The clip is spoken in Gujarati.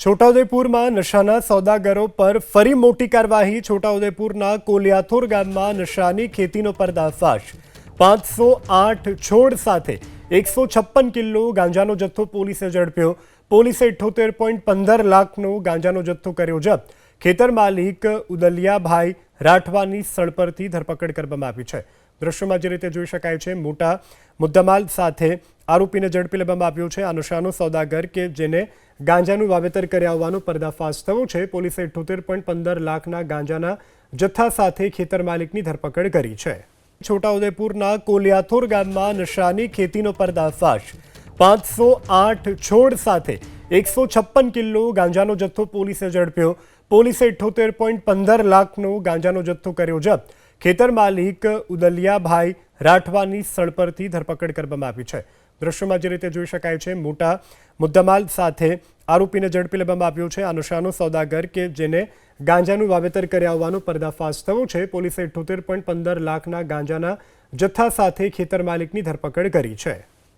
છોટાઉદેપુરમાં નશાના સોદાગરો પર ફરી મોટી કાર્યવાહી। છોટાઉદેપુરના કોલિયાથોર ગામમાં નશાની ખેતીનો પર્દાફાશ। 508 છોડ સાથે 156 કિલો ગાંજાનો જથ્થો પોલીસે ઝડપ્યો। પોલીસે 78.15 લાખનો ગાંજાનો જથ્થો કર્યો જપ્ત। ખેતર માલિક ઉદલિયાભાઈ રાઠવાની સ્થળ પરથી ધરપકડ કરવામાં આવી છે। દ્રશ્યોમાં જે રીતે જોઈ શકાય છે, મોટા મુદ્દામાલ સાથે આરોપીને ઝડપી લેવામાં આવ્યો છે। આ નશાનો સોદાગર કે જેને ગાંજાનું વાવેતર કર્યા હોવાનો પર્દાફાશ થયો છે। પોલીસે 78.15 લાખના ગાંજાના જથ્થા સાથે ખેતર માલિકની ધરપકડ કરી છે। છોટાઉદેપુરના કોલિયાથોર ગામમાં નશાની ખેતીનો પર્દાફાશ। 508 છોડ સાથે 156 કિલો ગાંજાનો જથ્થો પોલીસે ઝડપ્યો। પોલીસે 78.15 લાખનો ગાંજાનો જથ્થો કર્યો જપ્ત। ખેતર માલિક ઉદલિયાભાઈ રાઠવાની સ્થળ પરથી ધરપકડ કરવામાં આવી છે। દ્રશ્યોમાં જે રીતે જોઈ શકાય છે, મોટા મુદ્દામાલ સાથે આરોપીને ઝડપી લેવામાં આવ્યો છે। આ નશાનો સોદાગર કે જેને ગાંજાનું વાવેતર કર્યા હોવાનો પર્દાફાશ થયો છે। પોલીસે 78.15 લાખના ગાંજાના જથ્થા સાથે ખેતર માલિકની ધરપકડ કરી છે।